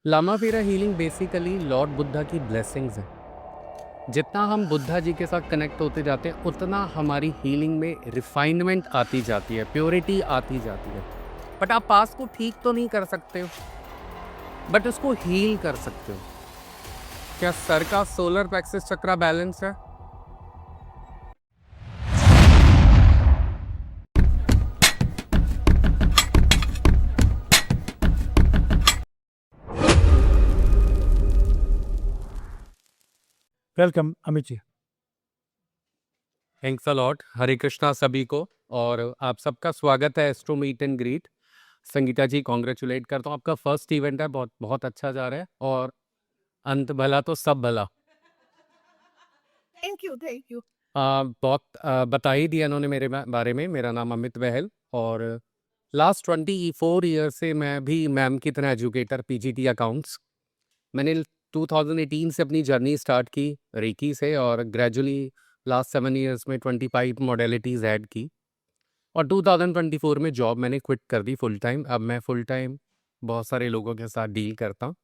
लामा फेरा healing basically Lord Buddha की blessings है। जितना हम बुद्धा जी के साथ कनेक्ट होते जाते हैं उतना हमारी हीलिंग में रिफाइनमेंट आती जाती है, प्योरिटी आती जाती है। बट आप पास को ठीक तो नहीं कर सकते हो, बट उसको हील कर सकते हो। क्या सर का सोलर प्लेक्सस चक्रा बैलेंस है? Welcome Amit ji. Thanks a lot. Hare Krishna सभी को, और आप सबका स्वागत है astro meet and greet. Sangeeta ji, congratulate करता हूँ, आपका फर्स्ट इवेंट है, बहुत बहुत अच्छा जा रहा है, और अंत भला तो सब भला। Thank you, thank you. बहुत बता ही दिया इन्होंने मेरे बारे में। मेरा नाम अमित बहल, और लास्ट 24 ईयर से मैं भी मैम की तरह एजुकेटर, पीजीटी अकाउंट्स। मैंने 2018 से अपनी जर्नी स्टार्ट की रेकी से, और ग्रेजुअली लास्ट 7 ईयर्स में 25 मॉडलिटीज़ ऐड की, और 2024 में जॉब मैंने क्विट कर दी फुल टाइम। अब मैं फुल टाइम बहुत सारे लोगों के साथ डील करता हूँ।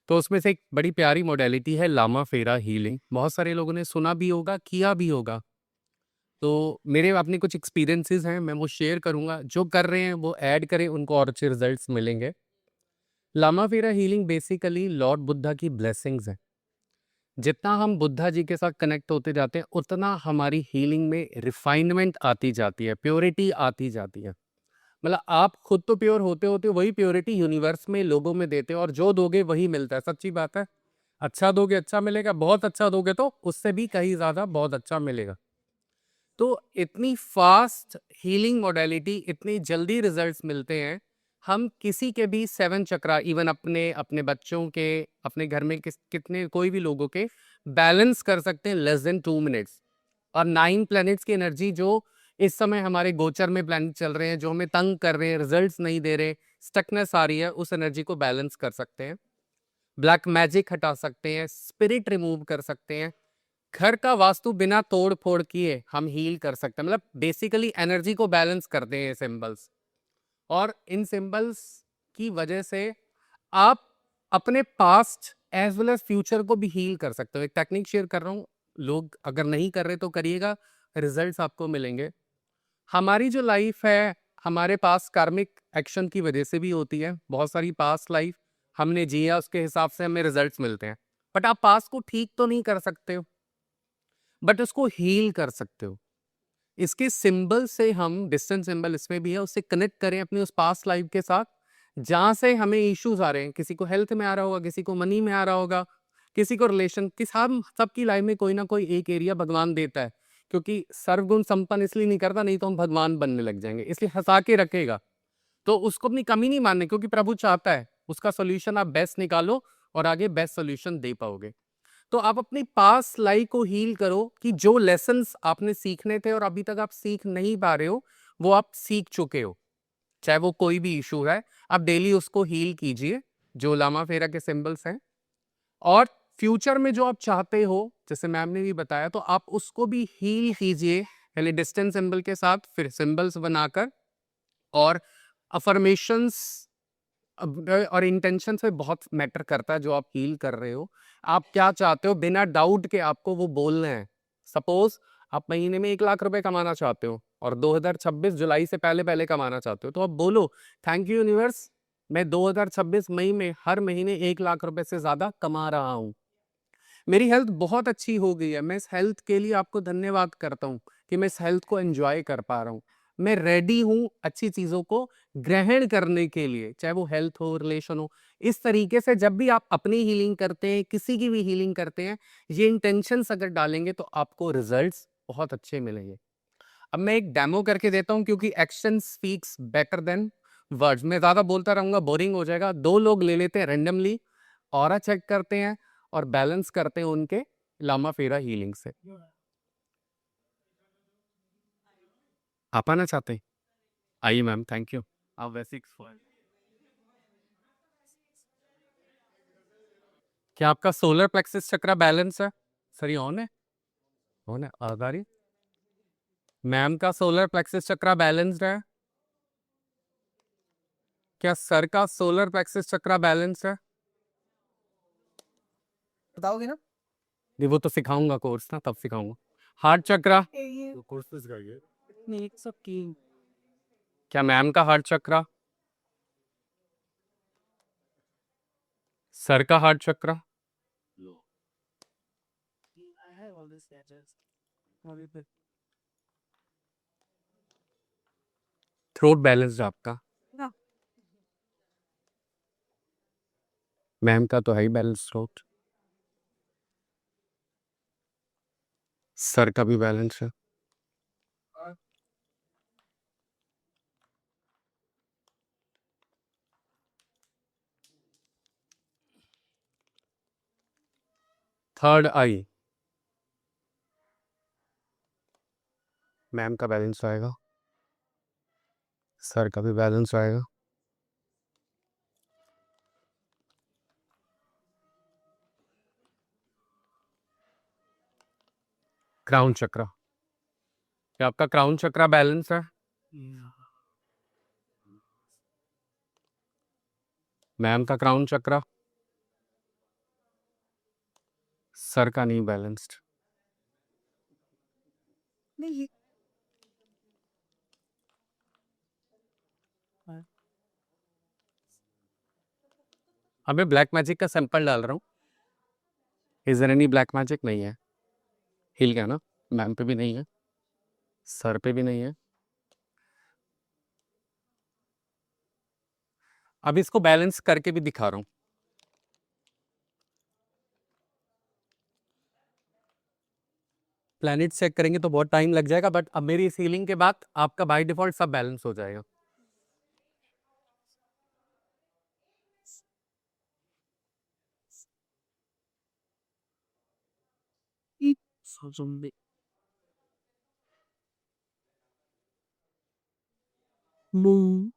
तो उसमें से एक बड़ी प्यारी मॉडलिटी है लामा फेरा हीलिंग। बहुत सारे लोगों ने सुना भी होगा, किया भी होगा। तो मेरे अपने कुछ एक्सपीरियंसेस हैं, मैं वो शेयर करूंगा। जो कर रहे हैं वो ऐड करें, उनको और अच्छे रिजल्ट्स मिलेंगे। लामा फेरा हीलिंग बेसिकली लॉर्ड बुद्धा की ब्लेसिंग्स है। जितना हम बुद्धा जी के साथ कनेक्ट होते जाते हैं उतना हमारी हीलिंग में रिफाइनमेंट आती जाती है, प्योरिटी आती जाती है। मतलब आप खुद तो प्योर होते होते वही प्योरिटी यूनिवर्स में लोगों में देते हो, और जो दोगे वही मिलता है। सच्ची बात है। अच्छा दोगे अच्छा मिलेगा, बहुत अच्छा दोगे तो उससे भी कहीं ज़्यादा बहुत अच्छा मिलेगा। तो इतनी फास्ट हीलिंग मॉडलिटी, इतनी जल्दी रिजल्ट्स मिलते हैं। हम किसी के भी 7 चक्रा, इवन अपने अपने बच्चों के, अपने घर में कितने कोई भी लोगों के बैलेंस कर सकते हैं लेस देन 2 मिनट्स। और 9 प्लैनेट्स की एनर्जी जो इस समय हमारे गोचर में प्लैनेट चल रहे हैं, जो हमें तंग कर रहे हैं, रिजल्ट्स नहीं दे रहे, स्टकनेस आ रही है, उस एनर्जी को बैलेंस कर सकते हैं। ब्लैक मैजिक हटा सकते हैं, स्पिरिट रिमूव कर सकते हैं। घर का वास्तु बिना तोड़ फोड़ किए हम हील कर सकते हैं। मतलब बेसिकली एनर्जी को बैलेंस करते हैं सिंबल्स, और इन सिंबल्स की वजह से आप अपने past as well as future को भी हील कर सकते हो। एक टेक्निक शेयर कर रहा हूँ, लोग अगर नहीं कर रहे तो करिएगा, रिजल्ट्स आपको मिलेंगे। हमारी जो लाइफ है, हमारे पास कार्मिक एक्शन की वजह से भी होती है। बहुत सारी पास्ट लाइफ हमने जिया, उसके हिसाब से हमें रिजल्ट्स मिलते हैं। बट आप पास्ट को ठीक तो नहीं कर सकते हो, बट उसको हील कर सकते हो। इसके सिंबल से हम, डिस्टेंस सिंबल इसमें भी है, उससे कनेक्ट करें अपनी उस पास्ट लाइफ के साथ जहां से हमें इश्यूज आ रहे हैं। किसी को हेल्थ में आ रहा होगा, किसी को मनी में आ रहा होगा, किसी को रिलेशन, हम सबकी लाइफ में कोई ना कोई एक एरिया भगवान देता है। क्योंकि सर्वगुण संपन्न इसलिए नहीं करता, नहीं तो हम भगवान बनने लग जाएंगे, इसलिए हंसा के रखेगा। तो उसको अपनी कमी नहीं मानने, क्योंकि प्रभु चाहता है उसका सोल्यूशन आप बेस्ट निकालो और आगे बेस्ट सोल्यूशन दे पाओगे। तो आप अपनी पास्ट लाइफ को हील करो, कि जो लेसन्स आपने सीखने थे और अभी तक आप सीख नहीं पा रहे हो, वो आप सीख चुके हो। चाहे वो कोई भी इशू है, आप डेली उसको हील कीजिए, जो लामा फेरा के सिंबल्स हैं। और फ्यूचर में जो आप चाहते हो, जैसे मैम ने भी बताया, तो आप उसको भी हील कीजिए, पहले डिस्टेंस सिंबल के साथ, फिर सिंबल्स बनाकर। और अफर्मेशंस और इंटेंशन से बहुत मैटर करता है जो आप हील कर रहे हो। आप क्या चाहते हो, बिना डाउट के आपको वो बोलना है। सपोज आप महीने में 1 लाख रुपए कमाना चाहते हो, और 2026 जुलाई से पहले पहले कमाना चाहते हो, तो आप बोलो, थैंक यू यूनिवर्स, मैं 2026 मई में हर महीने 1 लाख रुपए से ज्यादा कमा रहा हूँ। मेरी हेल्थ बहुत अच्छी हो गई है, मैं इस हेल्थ के लिए आपको धन्यवाद करता हूँ कि मैं इस हेल्थ को एंजॉय कर पा रहा हूँ। मैं रेडी हूँ अच्छी चीज़ों को ग्रहण करने के लिए, चाहे वो हेल्थ हो, रिलेशन हो। इस तरीके से जब भी आप अपनी हीलिंग करते हैं, किसी की भी हीलिंग करते हैं, ये इंटेंशंस अगर डालेंगे तो आपको रिजल्ट्स बहुत अच्छे मिलेंगे। अब मैं एक डेमो करके देता हूँ, क्योंकि action speaks better than words. मैं ज़्यादा बोलता रहूँगा, बोरिंग हो जाएगा। 2 लोग ले लेते हैं रैंडमली, ऑरा चेक करते हैं और बैलेंस करते हैं उनके लामा फेरा हीलिंग से। आप आना चाहते हैं? आइए मैम, थैंक यू। आप वैसे क्या आपका सोलर प्लेक्सस चक्रा बैलेंस है? सर ये ऑन है? ऑन है, आवाज आ रही है? मैम का सोलर प्लेक्सस चक्रा बैलेंस्ड है? क्या सर का सोलर प्लेक्सस चक्रा बैलेंस है? बताओगे ना? नहीं, वो तो सिखाऊंगा कोर्स ना, तब सिखाऊंगा। हार्ट चक्रा, कोर्स पे सिखाइए। नहीं सबकी क्या मैम का हार्ट चक्रा, सर का heart chakra, I have all these sketches. अभी पे थ्रोट बैलेंस आपका, ना मैम का तो है ही बैलेंस थ्रोट, सर का भी बैलेंस है। थर्ड आई, मैम का बैलेंस आएगा, सर का भी बैलेंस आएगा। क्राउन चक्रा, क्या आपका क्राउन चक्रा बैलेंस है? मैम का क्राउन चक्रा, सर का नहीं बैलेंस्ड। नहीं अब मैं ब्लैक मैजिक का सैंपल डाल रहा हूँ। Is there any black magic? नहीं है। हिल गया ना? मैम पे भी नहीं है, सर पे भी नहीं है। अब इसको बैलेंस करके भी दिखा रहा हूँ। प्लैनेट चेक करेंगे तो बहुत टाइम लग जाएगा, बट अब मेरी इस हीलिंग के बाद आपका बाय डिफॉल्ट सब बैलेंस हो जाएगा। zombie moon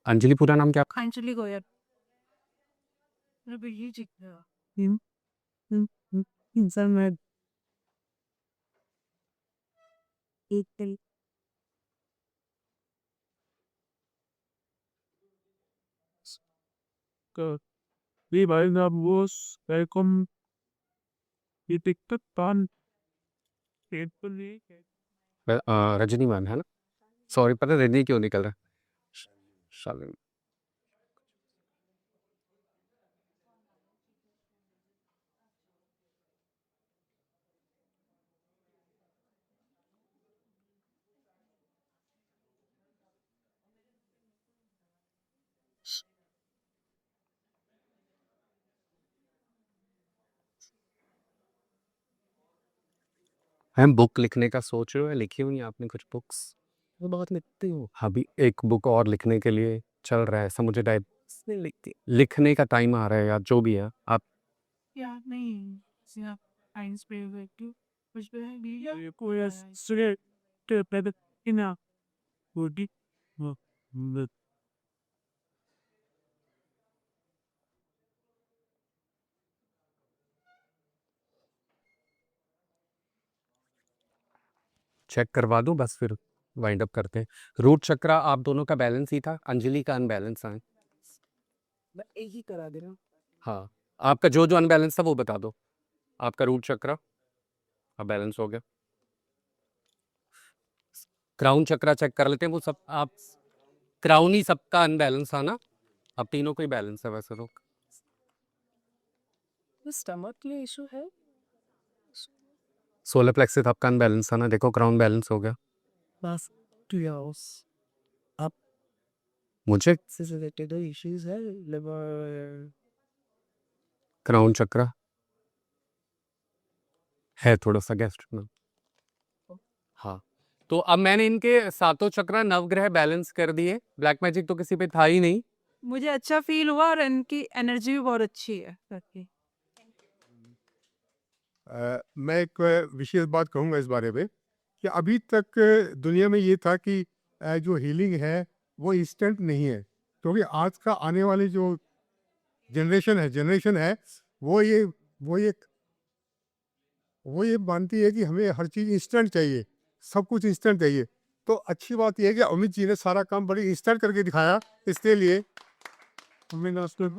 अंजलि पूरा नाम क्या आपका? अंजलि गोयल अबे ये दिख रहा इंसान में एक दिल का wie weit ab was willkommen die diktat pan पेटपुली रजनी मैम है ना? सॉरी, पता है रजनी क्यों निकल रहा है? शालिनी। हम बुक लिखने का सोच रहे हो, लिखी हुई है आपने कुछ बुक्स? वो बहुत लिखती हूँ अभी एक बुक और लिखने के लिए चल रहा है, ऐसा मुझे टाइप इसमें लिखती लिखने का टाइम आ रहा है, या जो भी है आप। यार नहीं सिर्फ साइंस पे क्यों कुछ पे है भी ये कोई सुने तो पहले इना बॉडी चेक करवा दूं बस, फिर वाइंड अप करते हैं। रूट चक्रा आप दोनों का बैलेंस ही था, अंजलि का अनबैलेंस है। मैं एक ही करा दे रहा हूँ हाँ, आपका जो जो अनबैलेंस था वो बता दो। आपका रूट चक्रा अब बैलेंस हो गया। क्राउन चक्रा चेक कर लेते हैं, वो सब आप क्राउन ही सबका अनबैलेंस था ना? अब तीनों को ही बैलेंस है वैसे तो। स्टमक के इशू है सोलर प्लेक्सिस आपका अनबैलेंस था ना? देखो क्राउन बैलेंस हो गया। बस 2 years मुझे से रिलेटेड इश्यूज है लिवर क्राउन चक्रा है थोड़ा सा गैस्ट्रिक में। हाँ, तो अब मैंने इनके सातों चक्र नवग्रह बैलेंस कर दिए। ब्लैक मैजिक तो किसी पे था ही नहीं। मुझे अच्छा फील हुआ और इनकी एनर्जी भी बहुत अच्छी है करके। मैं एक विशेष बात कहूँगा इस बारे में कि अभी तक दुनिया में ये था कि जो हीलिंग है वो इंस्टेंट नहीं है, क्योंकि आज का आने वाली जो जनरेशन है वो ये वो ये वो ये मानती है कि हमें हर चीज़ इंस्टेंट चाहिए, सब कुछ इंस्टेंट चाहिए। तो अच्छी बात यह है कि अमित जी ने सारा काम बड़ी इंस्टेंट करके दिखाया, इसके लिए हमें नाश्ते